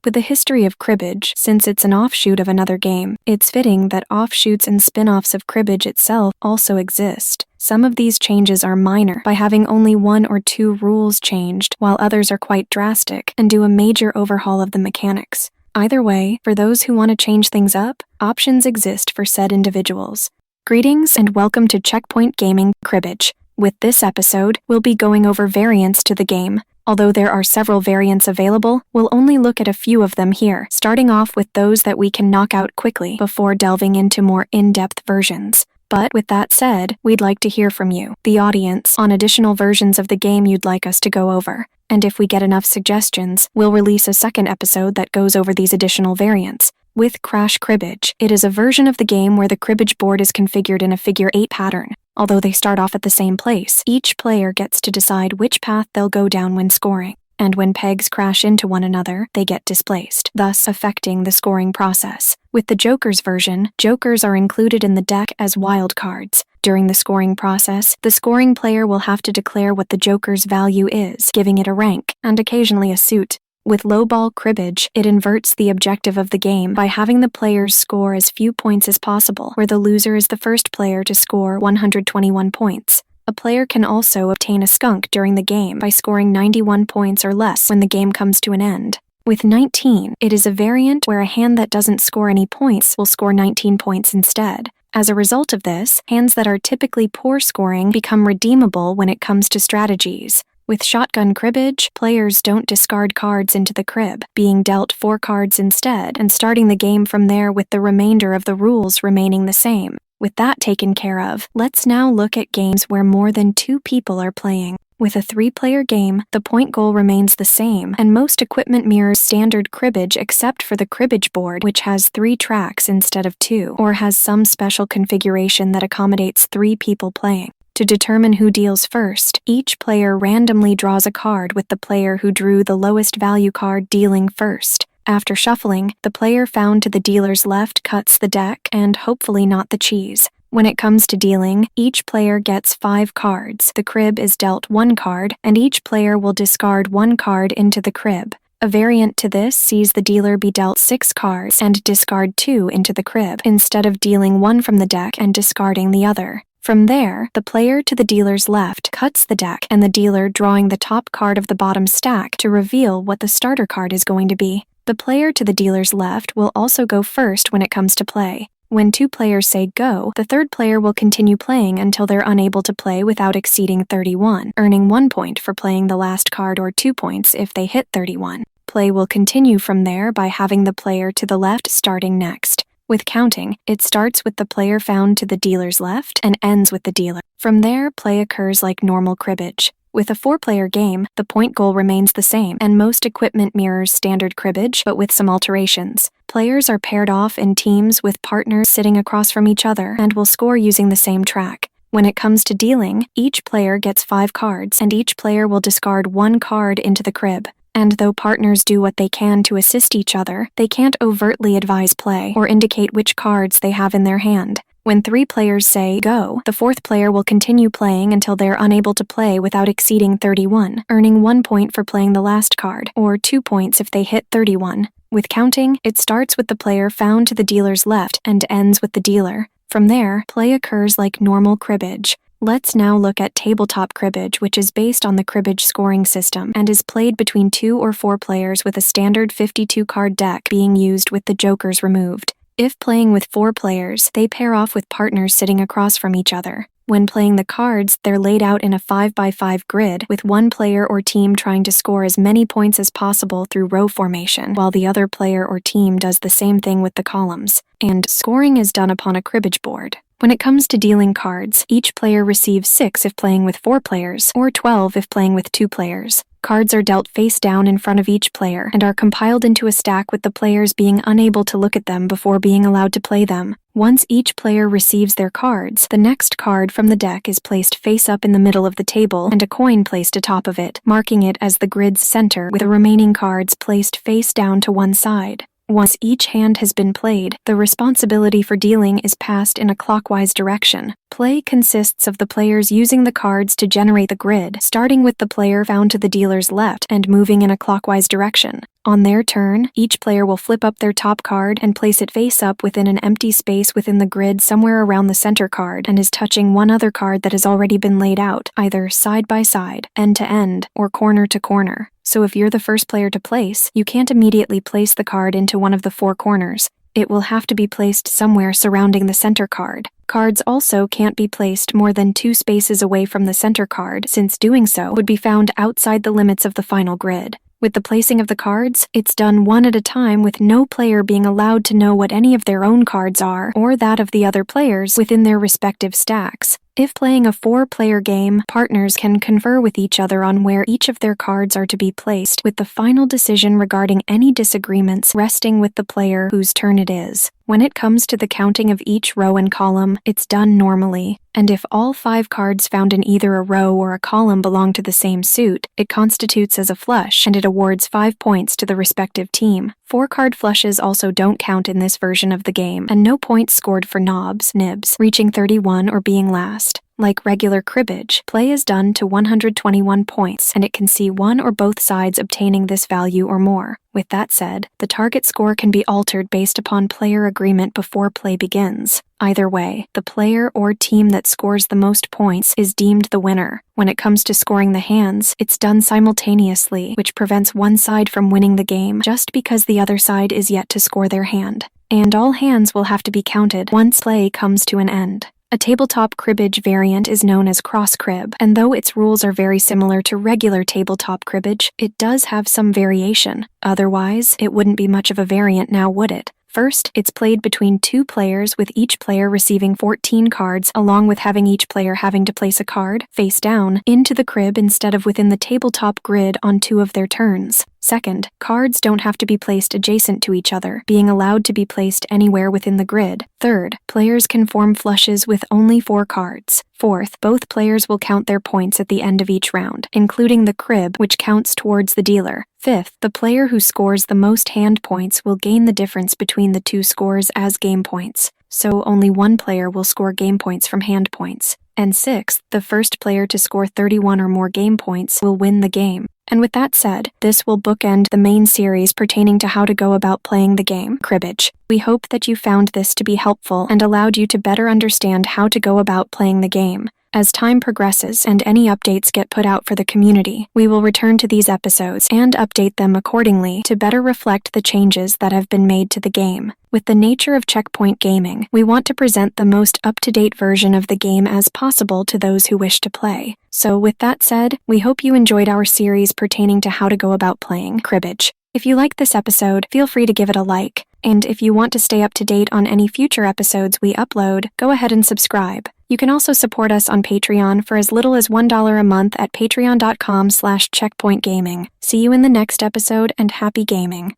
With the history of cribbage, since it's an offshoot of another game, it's fitting that offshoots and spin-offs of cribbage itself also exist. Some of these changes are minor, by having only 1 or 2 rules changed, while others are quite drastic and do a major overhaul of the mechanics. Either way, for those who want to change things up, options exist for said individuals. Greetings and welcome to Checkpoint Gaming Cribbage. With this episode, we'll be going over variants to the game. Although there are several variants available, we'll only look at a few of them here, starting off with those that we can knock out quickly before delving into more in-depth versions. But with that said, we'd like to hear from you, the audience, on additional versions of the game you'd like us to go over. And if we get enough suggestions, we'll release a second episode that goes over these additional variants. With Crash Cribbage, it is a version of the game where the cribbage board is configured in a figure 8 pattern. Although they start off at the same place, each player gets to decide which path they'll go down when scoring. And when pegs crash into one another, they get displaced, thus affecting the scoring process. With the Joker's version, Jokers are included in the deck as wild cards. During the scoring process, the scoring player will have to declare what the Joker's value is, giving it a rank, and occasionally a suit. With lowball cribbage, it inverts the objective of the game by having the players score as few points as possible, where the loser is the first player to score 121 points. A player can also obtain a skunk during the game by scoring 91 points or less when the game comes to an end. With 19, it is a variant where a hand that doesn't score any points will score 19 points instead. As a result of this, hands that are typically poor scoring become redeemable when it comes to strategies. With shotgun cribbage, players don't discard cards into the crib, being dealt 4 cards instead and starting the game from there with the remainder of the rules remaining the same. With that taken care of, let's now look at games where more than 2 people are playing. With a 3-player game, the point goal remains the same, and most equipment mirrors standard cribbage except for the cribbage board, which has 3 tracks instead of 2, or has some special configuration that accommodates 3 people playing. To determine who deals first, each player randomly draws a card with the player who drew the lowest value card dealing first. After shuffling, the player found to the dealer's left cuts the deck and hopefully not the cheese. When it comes to dealing, each player gets 5 cards. The crib is dealt 1 card, and each player will discard 1 card into the crib. A variant to this sees the dealer be dealt 6 cards and discard 2 into the crib, instead of dealing 1 from the deck and discarding the other. From there, the player to the dealer's left cuts the deck, and the dealer drawing the top card of the bottom stack to reveal what the starter card is going to be. The player to the dealer's left will also go first when it comes to play. When 2 players say go, the 3rd player will continue playing until they're unable to play without exceeding 31, earning 1 point for playing the last card or 2 points if they hit 31. Play will continue from there by having the player to the left starting next. With counting, it starts with the player found to the dealer's left and ends with the dealer. From there, play occurs like normal cribbage. With a 4-player game, the point goal remains the same, and most equipment mirrors standard cribbage, but with some alterations. Players are paired off in teams with partners sitting across from each other and will score using the same track. When it comes to dealing, each player gets 5 cards, and each player will discard 1 card into the crib. And though partners do what they can to assist each other, they can't overtly advise play or indicate which cards they have in their hand. When 3 players say go, the 4th player will continue playing until they're unable to play without exceeding 31, earning 1 point for playing the last card, or 2 points if they hit 31. With counting, it starts with the player found to the dealer's left and ends with the dealer. From there, play occurs like normal cribbage. Let's now look at tabletop cribbage, which is based on the cribbage scoring system and is played between 2 or 4 players with a standard 52-card deck being used with the jokers removed. If playing with 4 players, they pair off with partners sitting across from each other. When playing the cards, they're laid out in a 5x5 grid, with 1 player or team trying to score as many points as possible through row formation, while the other player or team does the same thing with the columns. And scoring is done upon a cribbage board. When it comes to dealing cards, each player receives 6 if playing with 4 players, or 12 if playing with 2 players. Cards are dealt face down in front of each player and are compiled into a stack with the players being unable to look at them before being allowed to play them. Once each player receives their cards, the next card from the deck is placed face up in the middle of the table and a coin placed atop of it, marking it as the grid's center with the remaining cards placed face down to one side. Once each hand has been played, the responsibility for dealing is passed in a clockwise direction. Play consists of the players using the cards to generate the grid, starting with the player found to the dealer's left and moving in a clockwise direction. On their turn, each player will flip up their top card and place it face up within an empty space within the grid somewhere around the center card and is touching one other card that has already been laid out, either side by side, end to end, or corner to corner. So if you're the first player to place, you can't immediately place the card into one of the four corners. It will have to be placed somewhere surrounding the center card. Cards also can't be placed more than 2 spaces away from the center card, since doing so would be found outside the limits of the final grid. With the placing of the cards, it's done one at a time with no player being allowed to know what any of their own cards are or that of the other players within their respective stacks. If playing a 4-player game, partners can confer with each other on where each of their cards are to be placed, with the final decision regarding any disagreements resting with the player whose turn it is. When it comes to the counting of each row and column, it's done normally, and if all 5 cards found in either a row or a column belong to the same suit, it constitutes as a flush, and it awards 5 points to the respective team. 4-card flushes also don't count in this version of the game, and no points scored for nibs, reaching 31 or being last. Like regular cribbage, play is done to 121 points, and it can see one or both sides obtaining this value or more. With that said, the target score can be altered based upon player agreement before play begins. Either way, the player or team that scores the most points is deemed the winner. When it comes to scoring the hands, it's done simultaneously, which prevents one side from winning the game just because the other side is yet to score their hand. And all hands will have to be counted once play comes to an end. A tabletop cribbage variant is known as cross-crib, and though its rules are very similar to regular tabletop cribbage, it does have some variation. Otherwise, it wouldn't be much of a variant now, would it? First, it's played between 2 players, with each player receiving 14 cards, along with having each player having to place a card, face down, into the crib instead of within the tabletop grid on 2 of their turns. Second, cards don't have to be placed adjacent to each other, being allowed to be placed anywhere within the grid. Third, players can form flushes with only 4 cards. Fourth, both players will count their points at the end of each round, including the crib, which counts towards the dealer. Fifth, the player who scores the most hand points will gain the difference between the 2 scores as game points, so only one player will score game points from hand points. And sixth, the first player to score 31 or more game points will win the game. And with that said, this will bookend the main series pertaining to how to go about playing the game, Cribbage. We hope that you found this to be helpful and allowed you to better understand how to go about playing the game. As time progresses and any updates get put out for the community, we will return to these episodes and update them accordingly to better reflect the changes that have been made to the game. With the nature of Checkpoint Gaming, we want to present the most up-to-date version of the game as possible to those who wish to play. So with that said, we hope you enjoyed our series pertaining to how to go about playing Cribbage. If you liked this episode, feel free to give it a like. And if you want to stay up to date on any future episodes we upload, go ahead and subscribe. You can also support us on Patreon for as little as $1 a month at patreon.com/checkpointgaming. See you in the next episode, and happy gaming.